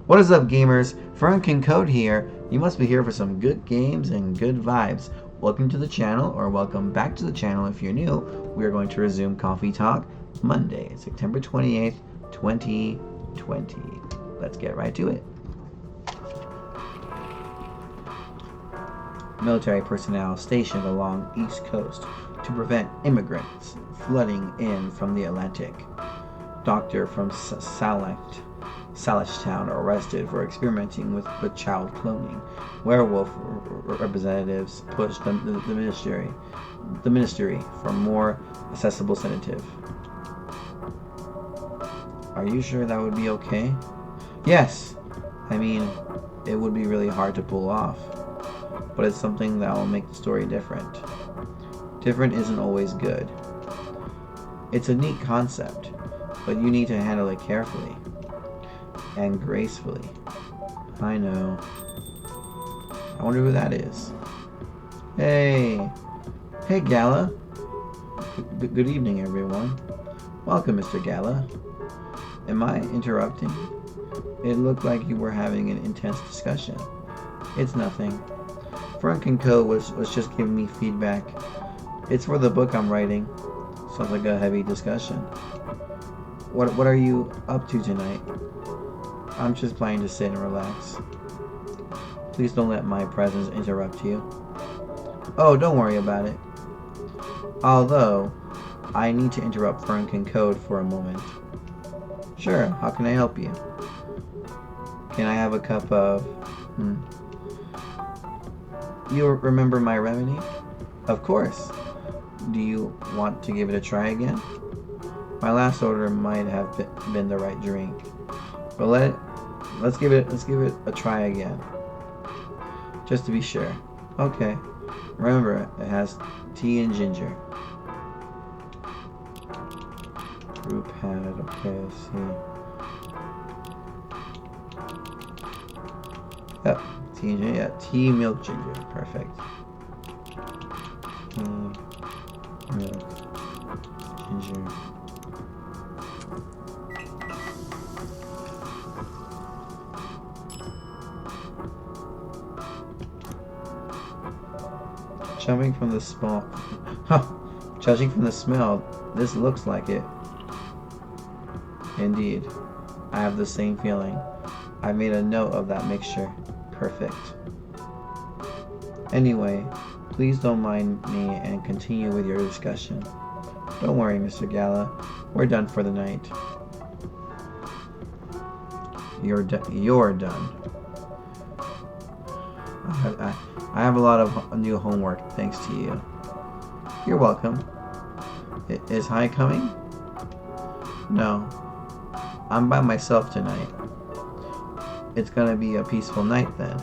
What is up, gamers? Franken Code here. You must be here for some good games and good vibes. Welcome to the channel, or welcome back to the channel if you're new. We are going to resume Coffee Talk Monday, September 28th, 2020. Let's get right to it. Military personnel stationed along East Coast to prevent immigrants flooding in from the Atlantic. Doctor from Salishtown arrested for experimenting with child cloning. Werewolf representatives pushed the ministry for more accessible sedative. Are you sure that would be okay? Yes! I mean, it would be really hard to pull off. But it's something that will make the story different. Different isn't always good. It's a neat concept, but you need to handle it carefully and gracefully. I know. I wonder who that is. Hey Gala. Good evening, everyone. Welcome, Mr. Gala. Am I interrupting? It looked like you were having an intense discussion. It's nothing. Frank & Co. was just giving me feedback. It's for the book I'm writing. Sounds like a heavy discussion. What are you up to tonight? I'm just planning to sit and relax. Please don't let my presence interrupt you. Oh, don't worry about it. Although, I need to interrupt Frank & Code for a moment. Sure, how can I help you? Can I have a cup of... You remember my remedy? Of course. Do you want to give it a try again? My last order might have been the right drink, but let's give it a try again, just to be sure. Okay. Remember, it has tea and ginger. Brew pad. Okay, let's see. Yep. Tea and ginger, yeah, tea, milk, ginger, perfect. Tea, milk, ginger. Judging from the smell, this looks like it. Indeed, I have the same feeling. I made a note of that mixture. Perfect. Anyway, please don't mind me and continue with your discussion. Don't worry, Mr. Gala. We're done for the night. You're done. I have a lot of new homework thanks to you. You're welcome. Is Hai coming? No. I'm by myself tonight. It's gonna be a peaceful night then.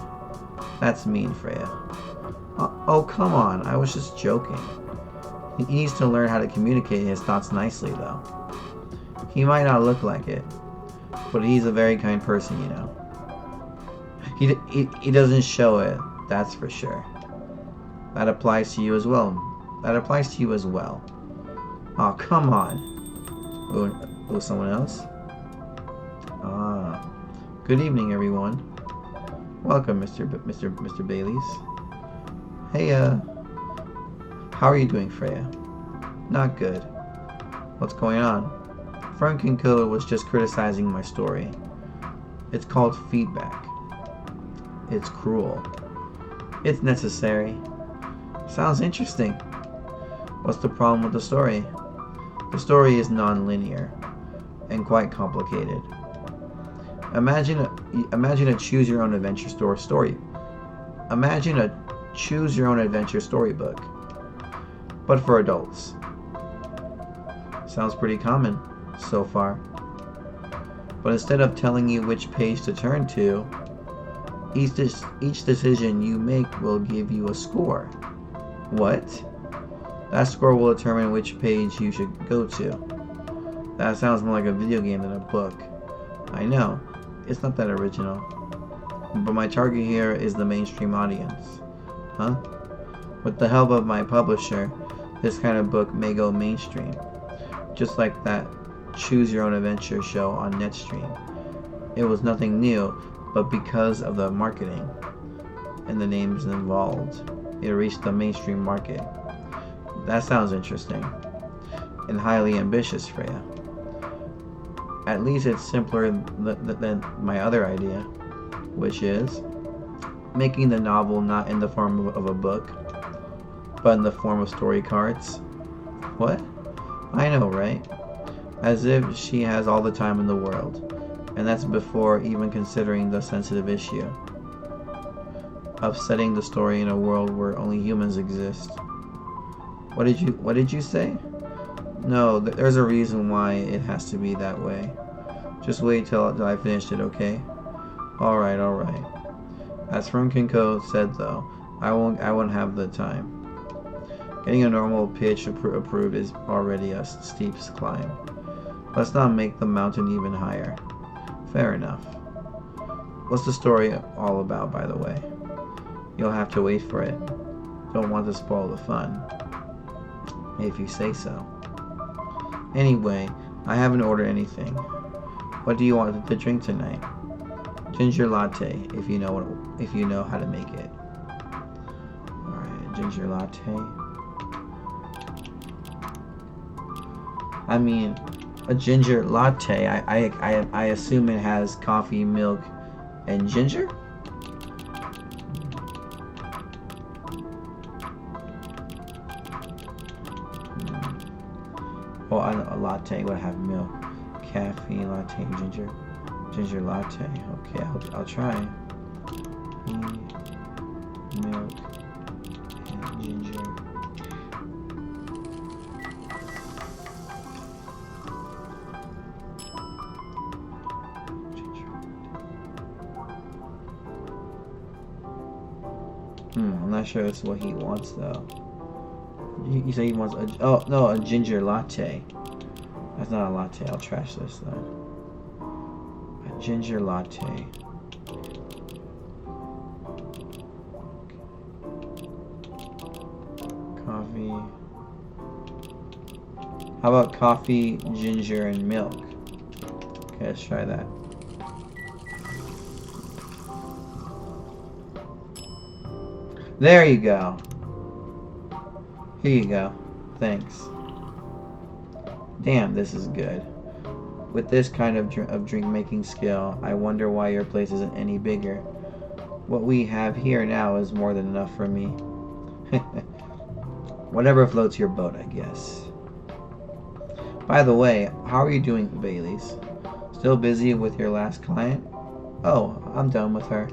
That's mean, Freya. Oh, come on. I was just joking. He needs to learn how to communicate his thoughts nicely, though. He might not look like it, but he's a very kind person, you know. He doesn't show it, that's for sure. That applies to you as well. Oh, come on. Oh, someone else? Ah. Good evening, everyone. Welcome, Mr. Baileys. Hey, how are you doing, Freya? Not good. What's going on? Frank & Co. was just criticizing my story. It's called feedback. It's cruel. It's necessary. Sounds interesting. What's the problem with the story? The story is non-linear and quite complicated. Imagine a choose-your-own-adventure story. Imagine a choose-your-own-adventure storybook, but for adults. Sounds pretty common so far. But instead of telling you which page to turn to, each decision you make will give you a score. What? That score will determine which page you should go to. That sounds more like a video game than a book. I know. It's not that original. But my target here is the mainstream audience. Huh? With the help of my publisher, this kind of book may go mainstream. Just like that Choose Your Own Adventure show on Netstream. It was nothing new, but because of the marketing and the names involved, it reached the mainstream market. That sounds interesting and highly ambitious, Freya. At least it's simpler than my other idea, which is making the novel not in the form of a book, but in the form of story cards. What? I know, right? As if she has all the time in the world, and that's before even considering the sensitive issue of setting the story in a world where only humans exist. What did you say? No, there's a reason why it has to be that way. Just wait till I finished it, okay? Alright. As From Kinko said though, I won't have the time. Getting a normal pitch approved is already a steep climb. Let's not make the mountain even higher. Fair enough. What's the story all about, by the way? You'll have to wait for it. Don't want to spoil the fun. If you say so. Anyway, I haven't ordered anything. What do you want to drink tonight? Ginger latte, if you know how to make it. Alright, ginger latte. I mean, a ginger latte, I assume it has coffee, milk, and ginger? Oh, a latte would have milk, caffeine, latte, ginger latte. Okay, I'll try. Milk and ginger. I'm not sure that's what he wants though. You say he wants a ginger latte. That's not a latte. I'll trash this then. A ginger latte. Coffee. How about coffee, ginger, and milk? Okay, let's try that. There you go. Here you go. Thanks. Damn, this is good. With this kind of drink making skill, I wonder why your place isn't any bigger. What we have here now is more than enough for me. Whatever floats your boat, I guess. By the way, how are you doing, Baileys? Still busy with your last client? Oh, I'm done with her.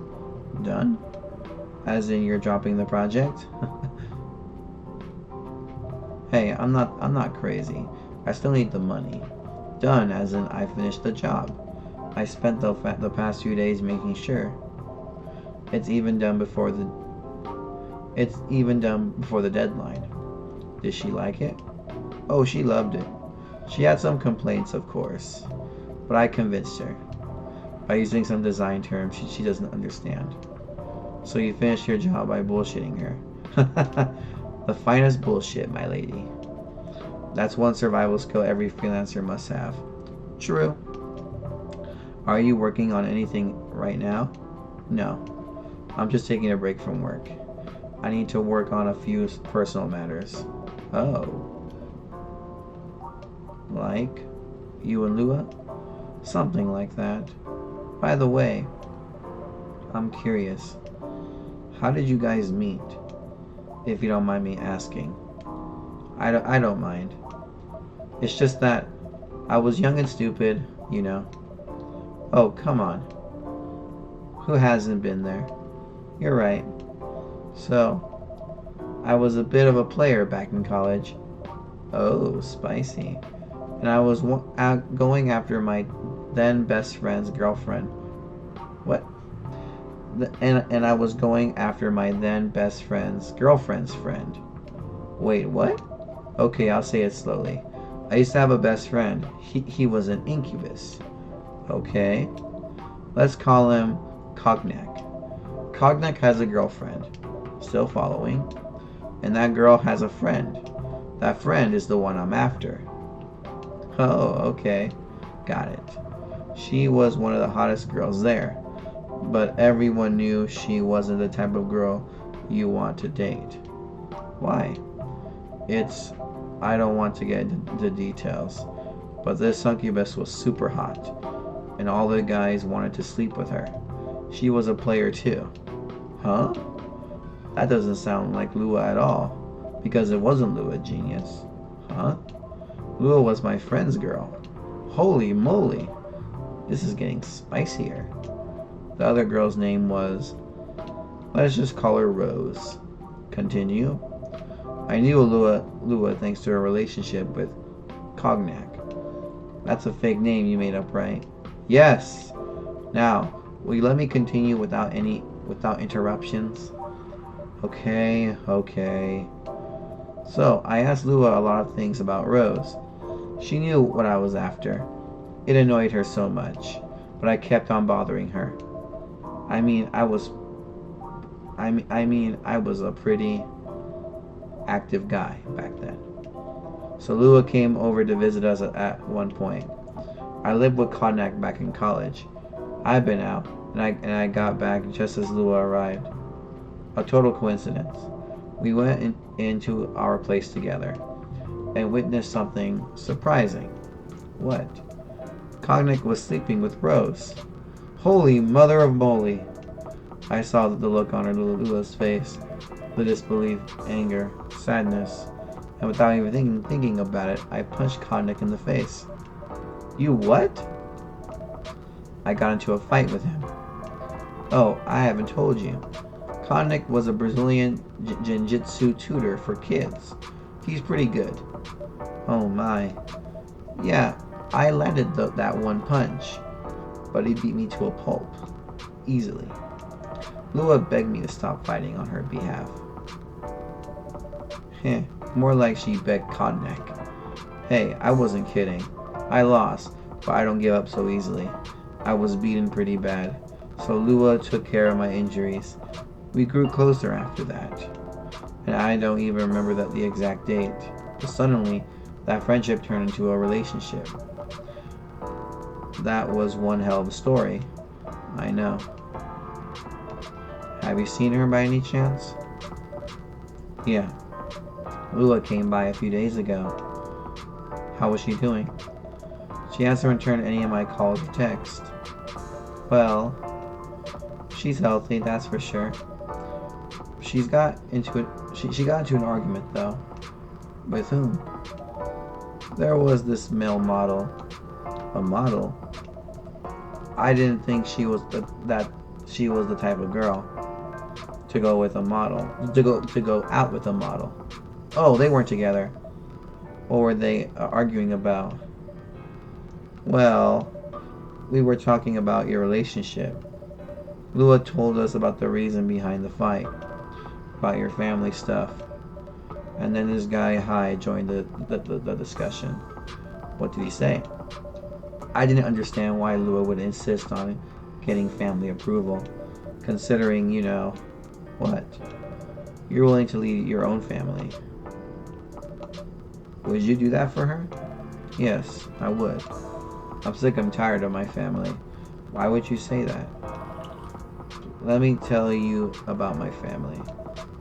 Done? As in you're dropping the project? Hey, I'm not crazy. I still need the money. Done, as in I finished the job. I spent the past few days making sure. It's even done before the deadline. Did she like it? Oh, she loved it. She had some complaints, of course, but I convinced her by using some design terms she doesn't understand. So you finished your job by bullshitting her. The finest bullshit, my lady. That's one survival skill every freelancer must have. True. Are you working on anything right now? No. I'm just taking a break from work. I need to work on a few personal matters. Oh. Like you and Lua? Something like that. By the way, I'm curious. How did you guys meet? If you don't mind me asking. I don't mind. It's just that I was young and stupid, you know. Oh, come on. Who hasn't been there? You're right. So, I was a bit of a player back in college. Oh, spicy. And I was going after my then best friend's girlfriend. What? And I was going after my then best friend's girlfriend's friend. Wait, what? Okay, I'll say it slowly. I used to have a best friend. He was an incubus. Okay. Let's call him Cognac. Cognac has a girlfriend. Still following. And that girl has a friend. That friend is the one I'm after. Oh, okay. Got it. She was one of the hottest girls there. but everyone knew she wasn't the type of girl you want to date. Why? I don't want to get into the details, but this succubus was super hot, and all the guys wanted to sleep with her. She was a player too. Huh? That doesn't sound like Lua at all, because it wasn't Lua, genius. Huh? Lua was my friend's girl. Holy moly! This is getting spicier. The other girl's name was... let's just call her Rose. Continue. I knew Lua thanks to her relationship with Cognac. That's a fake name you made up, right? Yes! Now, will you let me continue without interruptions? Okay. So, I asked Lua a lot of things about Rose. She knew what I was after. It annoyed her so much, but I kept on bothering her. I was a pretty active guy back then. So Lua came over to visit us at one point. I lived with Cognac back in college. I've been out, and I got back just as Lua arrived. A total coincidence. We went into our place together and witnessed something surprising. What? Cognac was sleeping with Rose. Holy mother of moly! I saw the look on her Lula's face, the disbelief, anger, sadness, and without even thinking about it, I punched Cognac in the face. You what? I got into a fight with him. Oh, I haven't told you. Cognac was a Brazilian jiu-jitsu tutor for kids. He's pretty good. Oh my. Yeah, I landed that one punch, but he beat me to a pulp. Easily. Lua begged me to stop fighting on her behalf. More like she begged Cognac. Hey, I wasn't kidding. I lost, but I don't give up so easily. I was beaten pretty bad, so Lua took care of my injuries. We grew closer after that, and I don't even remember the exact date, but suddenly that friendship turned into a relationship. That was one hell of a story. I know. Have you seen her by any chance? Yeah. Lua came by a few days ago. How was she doing? She hasn't returned any of my calls or texts. Well, she's healthy, that's for sure. She got into an argument though. With whom? There was this male model. A model? I didn't think she was the type of girl to go with a model. To go out with a model. Oh, they weren't together. What were they arguing about? Well, we were talking about your relationship. Lua told us about the reason behind the fight, about your family stuff, and then this guy Hai joined the discussion. What did he say? I didn't understand why Lua would insist on getting family approval, considering, what? You're willing to lead your own family. Would you do that for her? Yes, I would. I'm sick and tired of my family. Why would you say that? Let me tell you about my family.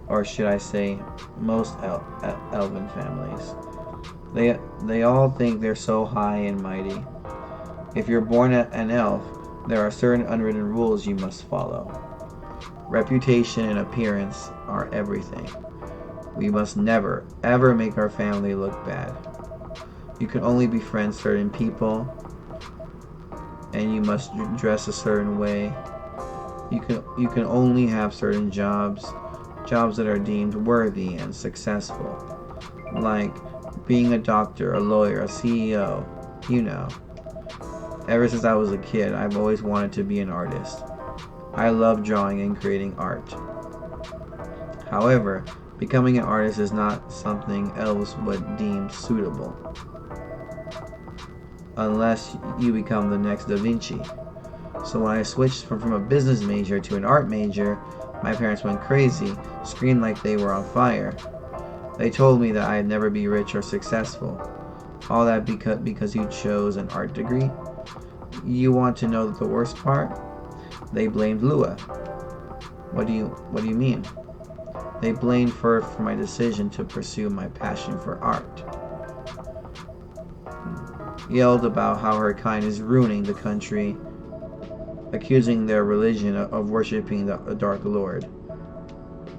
Or should I say, most elven families. They all think they're so high and mighty. If you're born an elf, there are certain unwritten rules you must follow. Reputation and appearance are everything. We must never, ever make our family look bad. You can only befriend certain people, and you must dress a certain way. You can only have certain jobs that are deemed worthy and successful, like being a doctor, a lawyer, a CEO, Ever since I was a kid, I've always wanted to be an artist. I love drawing and creating art. However, becoming an artist is not something elves would deem suitable. Unless you become the next Da Vinci. So when I switched from a business major to an art major, my parents went crazy, screamed like they were on fire. They told me that I'd never be rich or successful. All that because you chose an art degree? You want to know the worst part? They blamed Lua. What do you mean? They blamed her for my decision to pursue my passion for art. Yelled about how her kind is ruining the country, accusing their religion of worshiping the Dark Lord,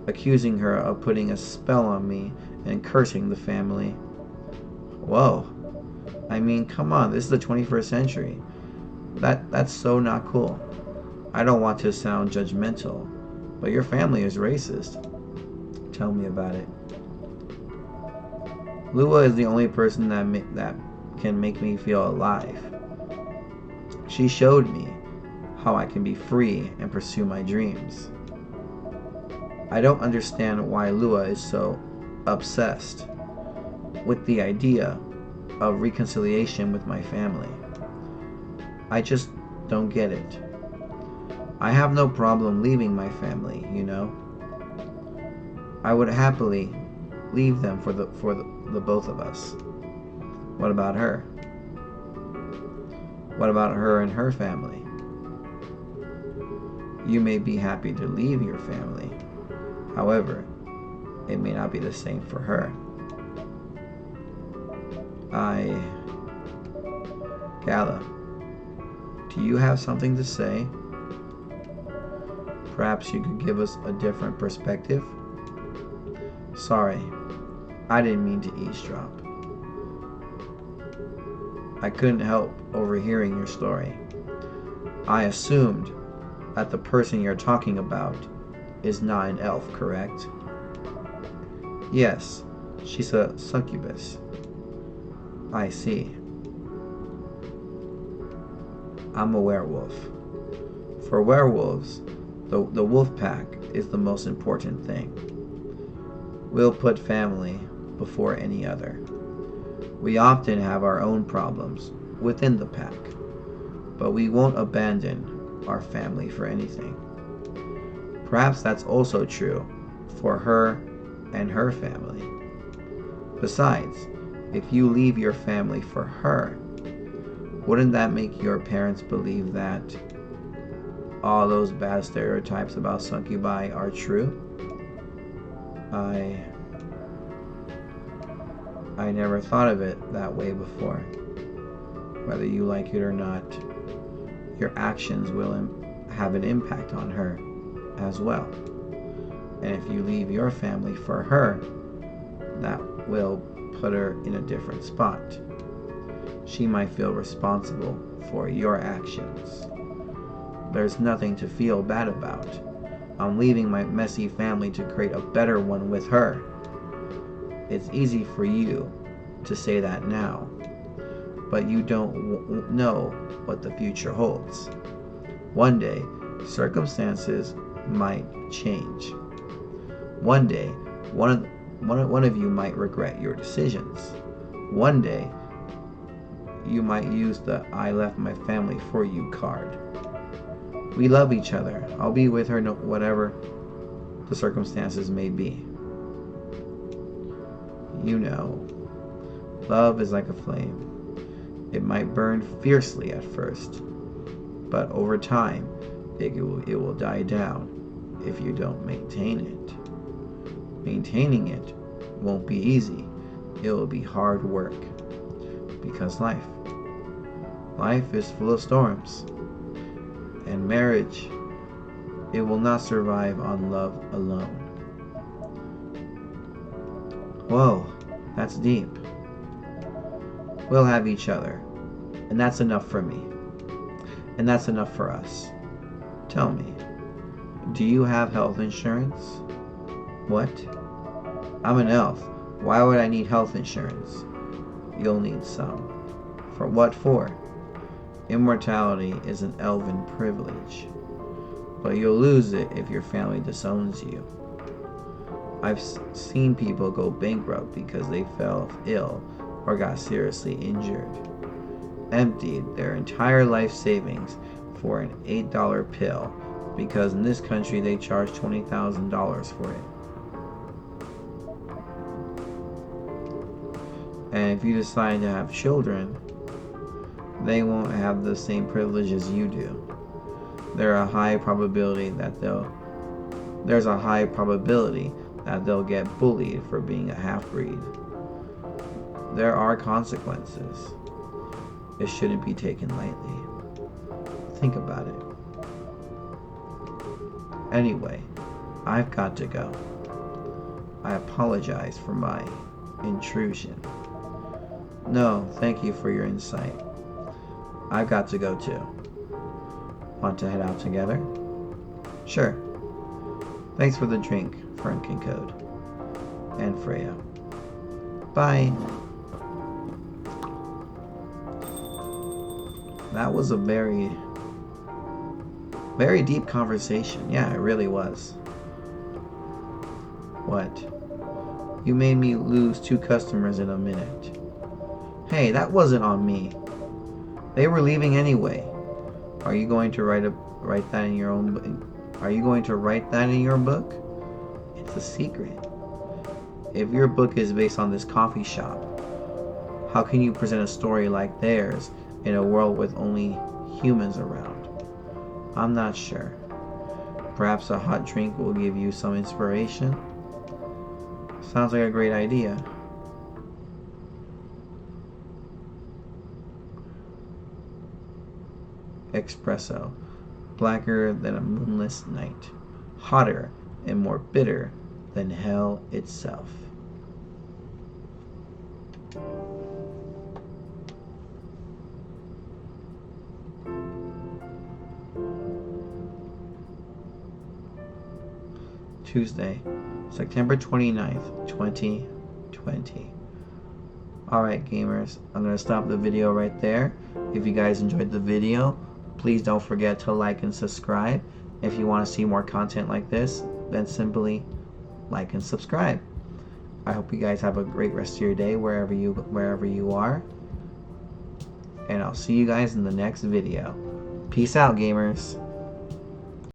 accusing her of putting a spell on me and cursing the family. Whoa. I mean, come on, this is the 21st century. That's so not cool. I don't want to sound judgmental, but your family is racist. Tell me about it. Lua is the only person that can make me feel alive. She showed me how I can be free and pursue my dreams. I don't understand why Lua is so obsessed with the idea of reconciliation with my family. I just don't get it. I have no problem leaving my family, you know. I would happily leave them for the both of us. What about her? What about her and her family? You may be happy to leave your family. However, it may not be the same for her. Gala, do you have something to say? Perhaps you could give us a different perspective? Sorry, I didn't mean to eavesdrop. I couldn't help overhearing your story. I assumed that the person you're talking about is not an elf, correct? Yes, she's a succubus. I see. I'm a werewolf. For werewolves, the wolf pack is the most important thing. We'll put family before any other. We often have our own problems within the pack, but we won't abandon our family for anything. Perhaps that's also true for her and her family. Besides, if you leave your family for her, wouldn't that make your parents believe that all those bad stereotypes about succubi are true? I never thought of it that way before. Whether you like it or not, your actions will have an impact on her as well. And if you leave your family for her, that will put her in a different spot. She might feel responsible for your actions. There's nothing to feel bad about. I'm leaving my messy family to create a better one with her. It's easy for you to say that now, but you don't know what the future holds. One day, circumstances might change. One day, one of you might regret your decisions. One day, you might use the "I left my family for you" card. We love each other. I'll be with her whatever the circumstances may be. You know, love is like a flame. It might burn fiercely at first, but over time, it will die down if you don't maintain it. Maintaining it won't be easy. It will be hard work, because life is full of storms, and marriage, it will not survive on love alone. Whoa, that's deep. We'll have each other, and that's enough for me, and that's enough for us. Tell me, do you have health insurance? What? I'm an elf. Why would I need health insurance? You'll need some. For what for? Immortality is an elven privilege, but you'll lose it if your family disowns you. I've seen people go bankrupt because they fell ill or got seriously injured, emptied their entire life savings for an $8 pill because in this country they charge $20,000 for it. And if you decide to have children, they won't have the same privileges you do. there's a high probability that they'll get bullied for being a half-breed. There are consequences. It shouldn't be taken lightly. Think about it. Anyway, I've got to go. I apologize for my intrusion. No, thank you for your insight. I've got to go too. Want to head out together? Sure. Thanks for the drink, Frank and Code. And Freya. Bye. That was a very deep conversation. Yeah, it really was. What? You made me lose 2 customers in a minute. Hey, that wasn't on me. They were leaving anyway. Are you going to write that in your own? Are you going to write that in your book? It's a secret. If your book is based on this coffee shop, how can you present a story like theirs in a world with only humans around? I'm not sure. Perhaps a hot drink will give you some inspiration? Sounds like a great idea. Espresso. Blacker than a moonless night. Hotter and more bitter than hell itself. Tuesday, September 29th, 2020. Alright gamers, I'm going to stop the video right there. If you guys enjoyed the video, please don't forget to like and subscribe. If you want to see more content like this, then simply like and subscribe. I hope you guys have a great rest of your day wherever you are. And I'll see you guys in the next video. Peace out, gamers.